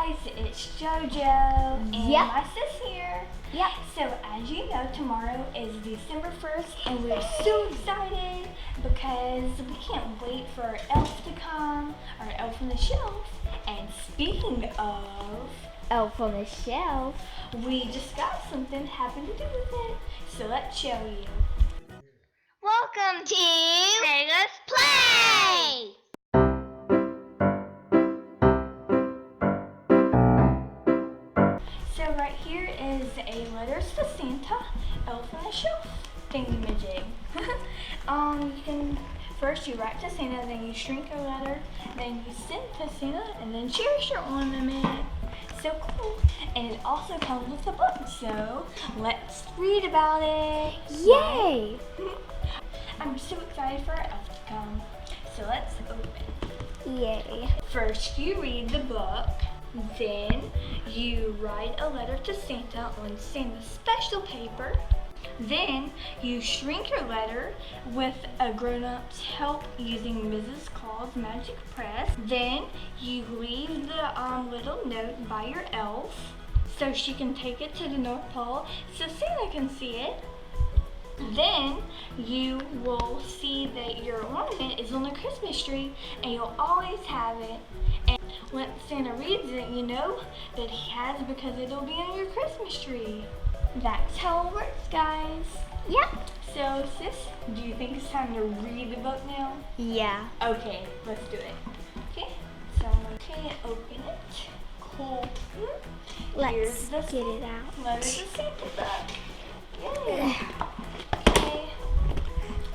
guys, it's JoJo and Yep. my sis here. Yep. So as you know, tomorrow is December 1st and we're so excited because we can't wait for our elf to come, our elf on the shelf. And speaking of Elf on the Shelf. we just got something having to do with it. So let's show you. Welcome to Heyletsplay! So right here is a letters to Santa, elf on the shelf thingy-majig. You can first you write to Santa, then you shrink a letter, then you send to Santa, and then cherish your ornament. So cool. And it also comes with a book, so let's read about it. Yay! I'm so excited for our elf to come. So let's open. Yay. First you read the book, then you write a letter to Santa on Santa's special paper. Then you shrink your letter with a grown-up's help using Mrs. Claus magic press. Then you leave the little note by your elf so she can take it to the North Pole so Santa can see it. Then you will see that your ornament is on the Christmas tree and you'll always have it. And when Santa reads it, you know that he has because it'll be on your Christmas tree. That's how it works, guys. Yep. So, sis, do you think it's time to read the book now? Yeah. Okay, let's do it. Okay, so I'm going to open it. Cool. Let's get it out. Letters to Santa book. Yay. Okay.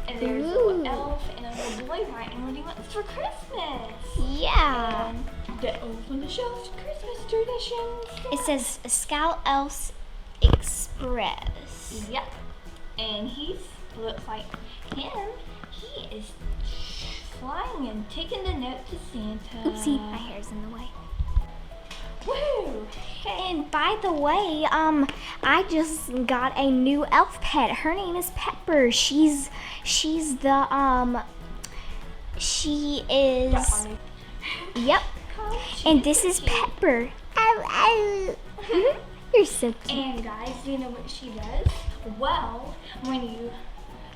And there's a little elf and a little boy writing what he wants for Christmas. Yeah. And the elf on the shelf Christmas traditions. It says Scout Elves Express. Yep. And he looks like him. He is flying and taking the note to Santa. Oopsie, my hair's in the way. Woo! Okay. And by the way, I just got a new elf pet. Her name is Pepper. She is Yep. And this is Pepper. Ow, ow. You're so cute. And guys, do you know what she does? Well, when you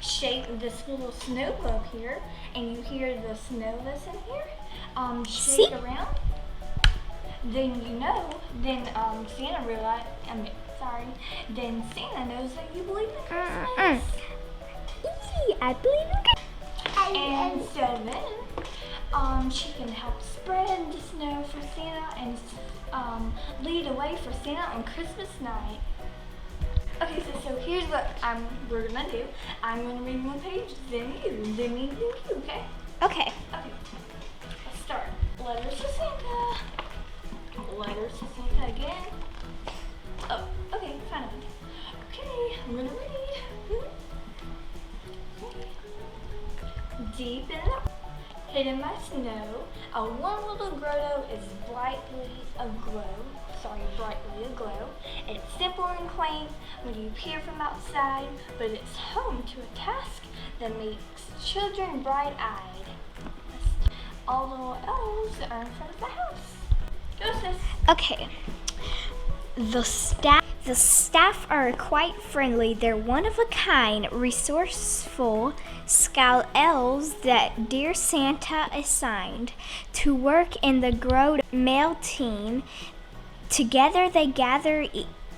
shake this little snow globe here, and you hear the snow that's in here, shake around, then you know, then Santa then Santa knows that you believe in Christmas. I believe in Christmas. And so then, she can help spread the snow for Santa and lead a way for Santa on Christmas night. Okay, so here's what we're gonna do. I'm gonna read one page, then you, then me, then you, okay? Okay. Okay. Let's start. Letters to Santa. Letters to Santa again. Oh, okay, finally. Okay, I'm gonna read. Okay. Deep in the hidden by snow, a warm little grotto is brightly aglow. It's simple and quaint when you peer from outside, but it's home to a task that makes children bright-eyed. All little elves are in front of the house. Go, sis. Okay. The staff are quite friendly. They're one of a kind, resourceful scout elves that dear Santa assigned to work in the grotto mail team. Together they gather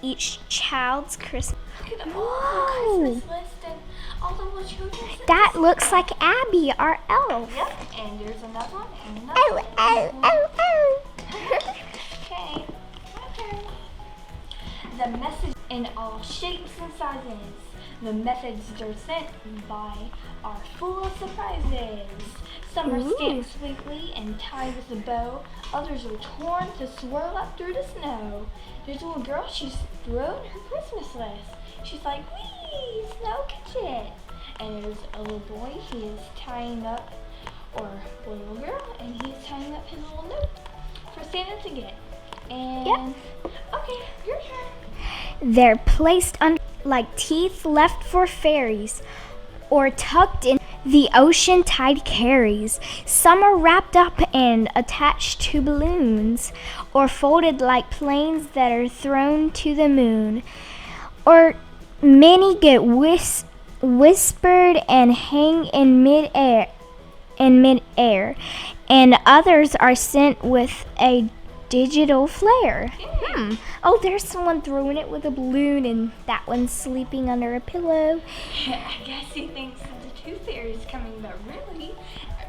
each child's Christmas. Look at all the Christmas list and all the little children. That looks like Abby, our elf. Yep, and there's another one and another one. Oh. Okay. The message in all shapes and sizes. The methods they're sent by are full of surprises. Some are stamped sweetly and tied with a bow. Others are torn to swirl up through the snow. There's a little girl, she's thrown her Christmas list. She's like, wee, snow catch it. And there's a little boy, he is tying up, or a little girl, and he's tying up his little note for Santa to get. And, okay, your turn. They're placed under like teeth left for fairies or tucked in the ocean tide carries. Some are wrapped up and attached to balloons, or folded like planes that are thrown to the moon. Or many get whispered and hang in midair, and others are sent with a digital flare. Oh, there's someone throwing it with a balloon, and that one's sleeping under a pillow. I guess he thinks that the tooth fairy is coming, but really,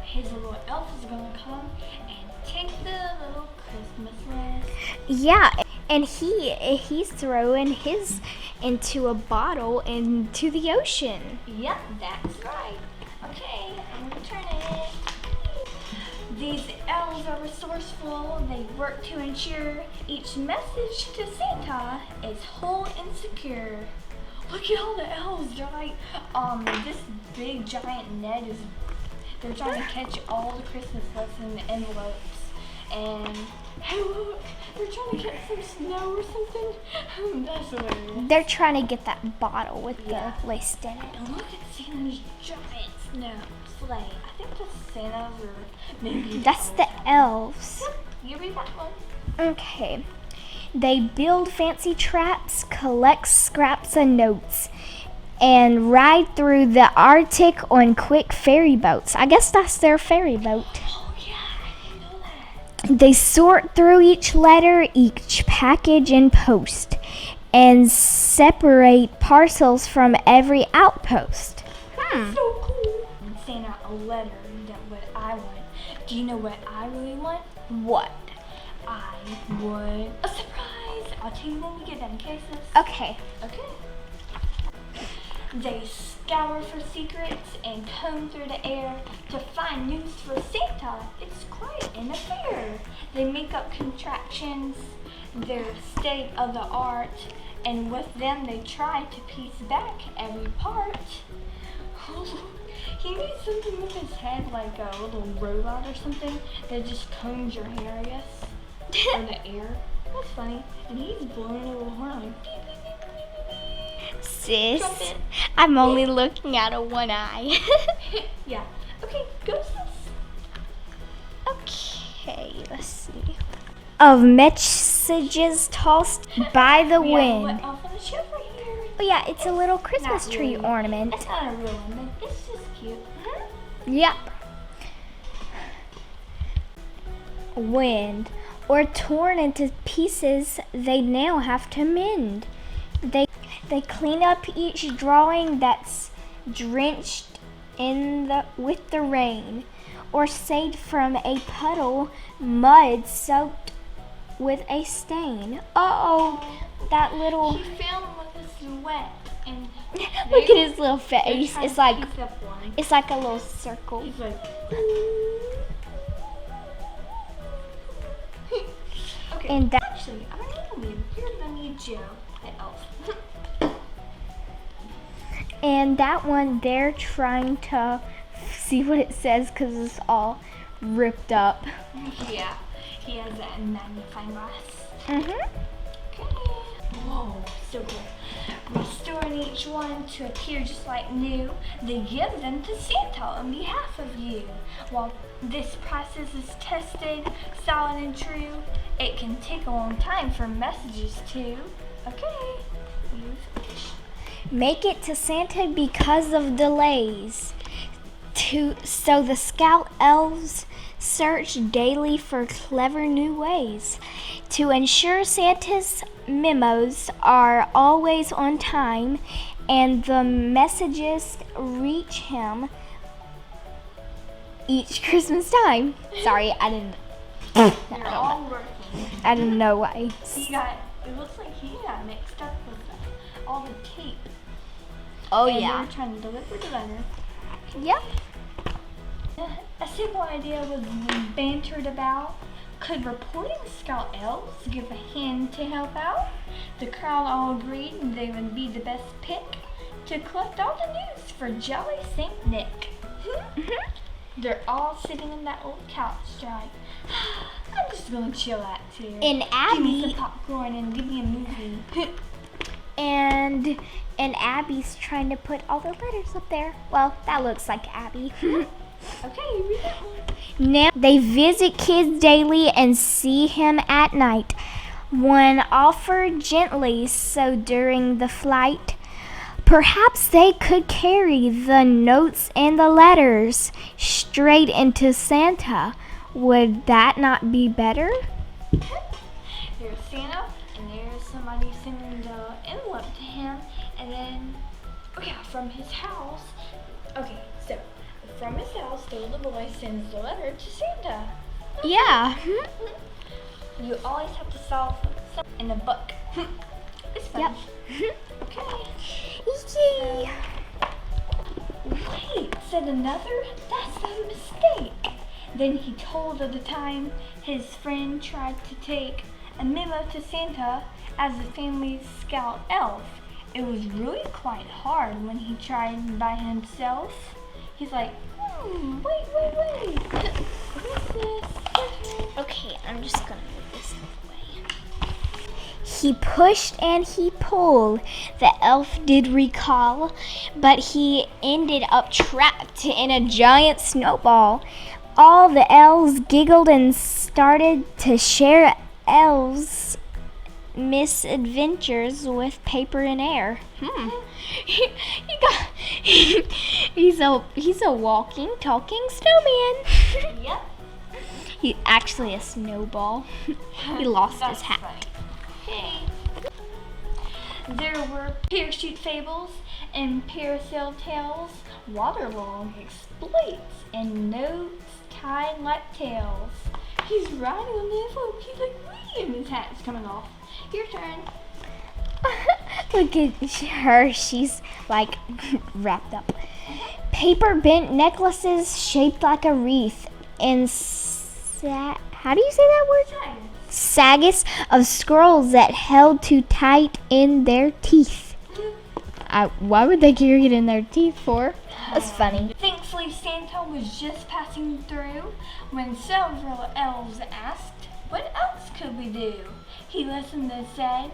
his little elf is gonna come and take the little Christmas list. Yeah, and he's throwing his into a bottle into the ocean. Yep, that's right. Okay, I'm gonna turn it. These elves are resourceful. They work to ensure each message to Santa is whole and secure. Look at all the elves. They're like, this big giant net is, they're trying to catch all the Christmas lists in the envelopes. And, hey look, they're trying to catch some snow or something. That's hilarious. They're trying to get that bottle with the list in it. And look at Santa's giant snow sleigh. I think that's Santa's or maybe That's the elves. You read that one. Okay. They build fancy traps, collect scraps and notes, and ride through the Arctic on quick ferry boats. I guess that's their ferry boat. Oh yeah, I didn't know that. They sort through each letter, each package and post, and separate parcels from every outpost. So cool. And Santa a letter that what I want. Do you know what I really want? What? I would a surprise. I'll tell you when we get them cases. Okay. Okay. They scour for secrets and comb through the air to find news for Santa. It's quite an affair. They make up contractions, they're state of the art, and with them they try to piece back every part. He needs something with his head, like a little robot or something that just combs your hair, I guess, or the air. That's funny. And he's blowing a little horn like beep, beep, beep, beep, beep, beep. Sis, Trumpet. I'm only looking out of one eye. Yeah. Okay, go sis. Okay, let's see. Of messages tossed by the We have wind. one off on the shelf right here. Oh yeah, it's a little Christmas Not tree really. ornament. It's not a real one, but it's just cute. Yep. Wind or torn into pieces they now have to mend. They clean up each drawing that's drenched with the rain, or saved from a puddle, mud soaked with a stain. Uh-oh, that little... He found one that's wet and Look at his little they're face. trying It's to like piece up one. it's like a little circle. He's like, okay. And that Actually, I'm gonna need him. Here's my new Joe, the elf. and that one they're trying to see what it says because it's all ripped up. Yeah, he has that magnifying glass. Mhm. Okay. Whoa, so cool. Restoring each one to appear just like new, they give them to Santa on behalf of you. While this process is tested, solid and true, it can take a long time for messages to. Okay, you've finished. Make it to Santa because of delays. So the Scout Elves search daily for clever new ways to ensure Santa's memos are always on time and the messages reach him each Christmas time. Sorry, I didn't. You're all working. I didn't know why. It looks like he got mixed up with all the tape. Oh And yeah. they were trying to deliver the letter. Yep. A simple idea was bantered about. Could reporting Scout Elves give a hand to help out? The crowd all agreed they would be the best pick to collect all the news for Jolly St. Nick. They're all sitting on that old couch, like, I'm just gonna chill out too. And Give me some Abby popcorn and give me a movie. and Abby's trying to put all the letters up there. Well, that looks like Abby. Okay, read that one. Now they visit kids daily and see him at night. One offered gently, so during the flight, perhaps they could carry the notes and the letters straight into Santa. Would that not be better? There's Santa, and there's somebody sending the envelope to him, and then, from his house. Okay, so from his house, the little boy sends the letter to Santa. Yeah. You always have to solve something in a book. It's fun. Yep. Okay. Yay. Wait, said another? That's a mistake. Then he told of the time his friend tried to take a memo to Santa as the family's scout elf. It was really quite hard when he tried by himself. He's like, wait. What's this? Okay, I'm just gonna move this away. He pushed and he pulled. The elf did recall, but he ended up trapped in a giant snowball. All the elves giggled and started to share elves' misadventures with paper and air. He's a walking, talking snowman. Yep. He's actually a snowball. He lost his hat. Funny. Hey. There were parachute fables and parasail tales, waterlong exploits, and notes tied like tails. He's riding on the envelope. He's like, wait, and his hat's coming off. Your turn. Look at her. She's like wrapped up. Paper bent necklaces shaped like a wreath and how do you say that word? Sagas of scrolls that held too tight in their teeth. Why would they carry it in their teeth for? That's funny. Thankfully, Santa was just passing through when several elves asked, what else could we do? He listened and said,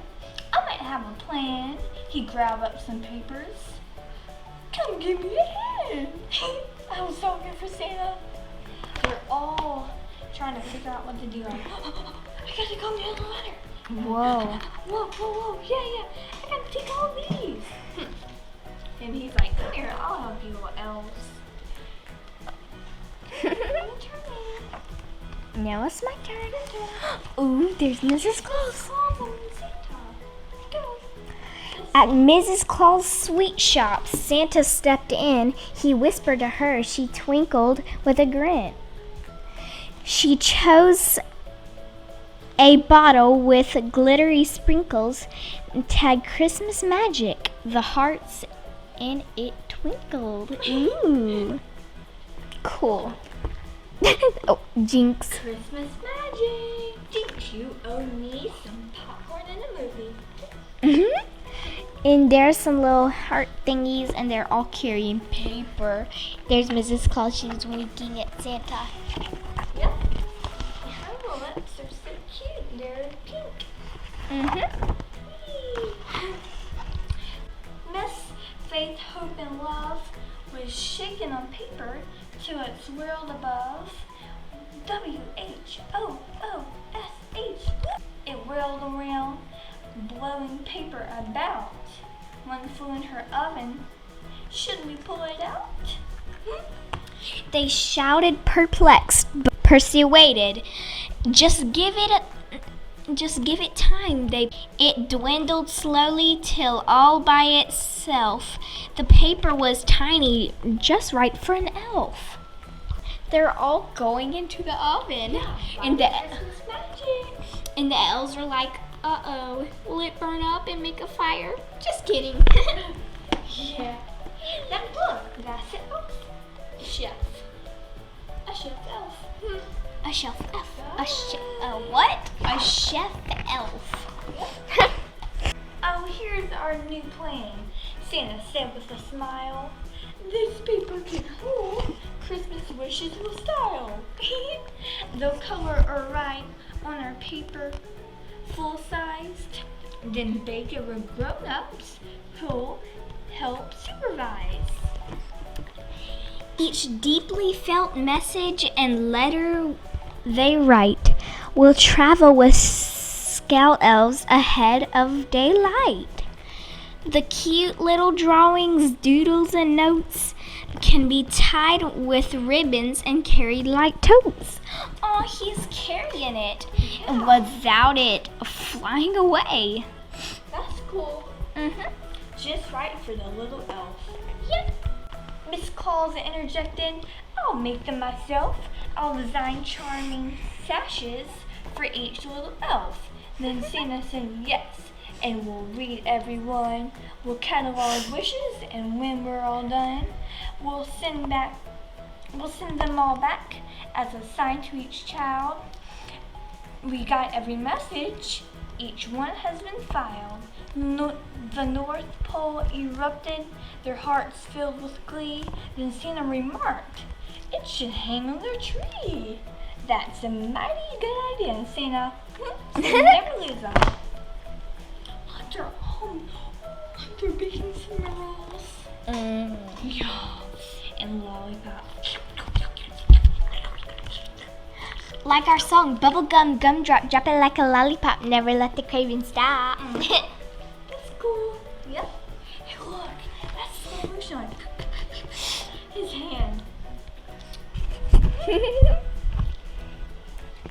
I might have a plan. He grabbed up some papers. Come give me a hand. I was so good for Santa. They're all trying to figure out what to do. Like, I gotta go near the ladder. Whoa. Whoa. Yeah. I gotta take all these. And he's like, come here, I'll help you, little elves. Now it's my turn. Ooh, there's Mrs. Claus. At Mrs. Claus' sweet shop, Santa stepped in. He whispered to her. She twinkled with a grin. She chose a bottle with glittery sprinkles and tagged Christmas magic. The hearts in it twinkled. Ooh. Cool. Oh, jinx. Christmas magic. Jinx, you owe me some popcorn and a movie. And there's some little heart thingies, and they're all carrying paper. There's Mrs. Claus. She's winking at Santa. Yep. Envelopes are so cute. They're pink. Miss Faith, Hope, and Love was shaken on paper till it swirled above. WHOOSH. It whirled around, blowing paper about. One flew in her oven. Should we pull it out? They shouted, perplexed, but persuaded. Just give it time. It dwindled slowly till all by itself. The paper was tiny, just right for an elf. They're all going into the oven. Yeah, and Christmas magic. And the elves are like, uh-oh, will it burn up and make a fire? Just kidding. Yeah. Now look, that's an elf. Chef. A chef elf. A shelf elf. What? A chef elf. Oh, here's our new plan. Santa said with a smile, this paper can hold Christmas wishes with style. They'll color or write on our paper full-sized Then bake it with grown-ups who'll help supervise. Each deeply felt message and letter they write will travel with scout elves ahead of daylight. The cute little drawings, doodles, and notes can be tied with ribbons and carried like totes. Oh, he's carrying it without it flying away. That's cool. Just right for the little elf. Yep. Miss Claus interjected, I'll make them myself. I'll design charming sashes for each little elf. Then Santa said yes, and we'll read every one. We'll catalog wishes, and when we're all done, we'll send them all back as a sign to each child. We got every message. Each one has been filed. The North Pole erupted, their hearts filled with glee. Then Santa remarked, it should hang on their tree. That's a mighty good idea, Santa. Never lose them. They're baking cinnamon rolls. Yeah, and lollipops. Like our song, bubblegum, gumdrop, drop it like a lollipop, never let the craving stop. That's cool. Yep. Hey, look, that's slow motion. His hand.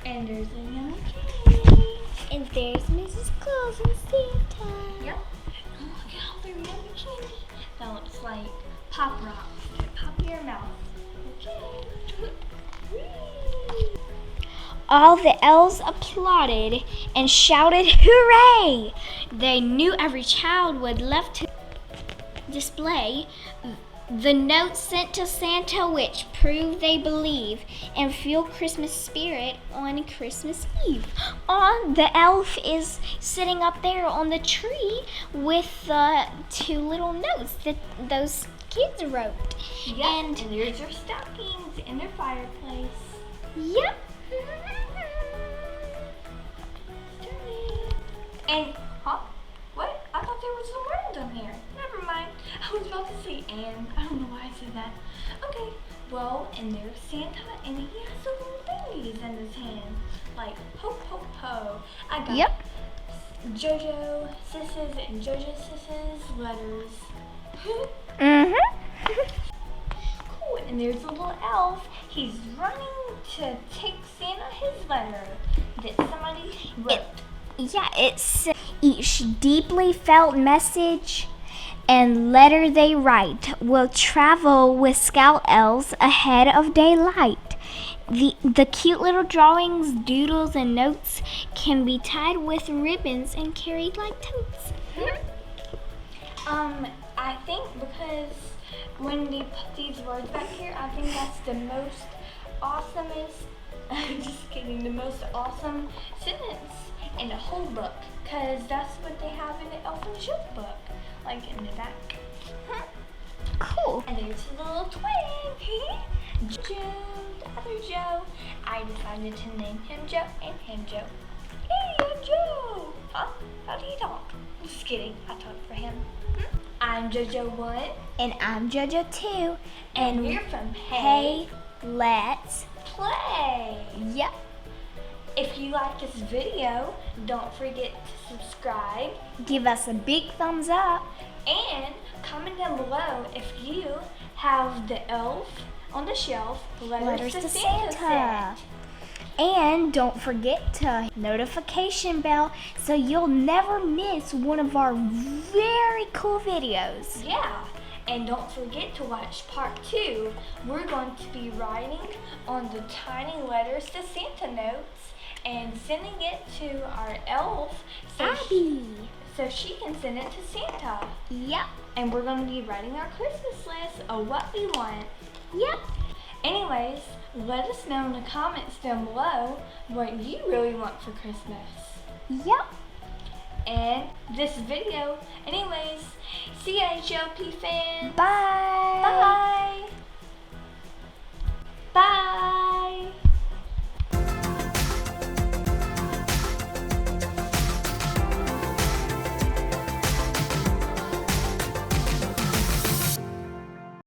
And there's a yummy candy. And there's Mrs. Claus and Santa. Yep. And look at all their yummy candy. That looks like pop rocks. They pop in your mouth. Okay. All the elves applauded and shouted hooray! They knew every child would love to display the notes sent to Santa, which prove they believe and feel Christmas spirit on Christmas Eve. The elf is sitting up there on the tree with the two little notes that those kids wrote. Yep. And there's their stockings in their fireplace. Yep. And, what? I thought there was a word on here. Never mind. I was about to say and. I don't know why I said that. Okay. Well, and there's Santa, and he has some little thingies in his hand. Like, ho, ho, ho. I got JoJo Sis's and JoJo Sis's letters. Cool. And there's a little elf. He's running to take Santa his letter that somebody wrote. It's each deeply felt message and letter they write will travel with scout elves ahead of daylight. The cute little drawings, doodles, and notes can be tied with ribbons and carried like totes. I think because when they put these words back here, I think that's the most awesomest, just kidding, the most awesome sentence in the whole book, because that's what they have in the Elf and Joke book, like in the back. Cool. And there's the little twin, Joe, the other Joe. I decided to name him Joe and him Joe. Hey, I'm Joe! Huh? How do you talk? Just kidding, I talked for him. I'm JoJo 1. And I'm JoJo 2. And we're from Hey, Let's Play. Yep. If you like this video, don't forget to subscribe. Give us a big thumbs up. And comment down below if you have the elf on the shelf letters to Santa set. And don't forget to notification bell so you'll never miss one of our very cool videos. Yeah. And don't forget to watch part 2. We're going to be writing on the tiny letters to Santa notes and sending it to our elf Abby, so she can send it to Santa. Yep. And we're going to be writing our Christmas list of what we want. Yep. Anyways, let us know in the comments down below what you really want for Christmas. Yep. And this video, anyways, see ya, HLP fans. Bye. Bye.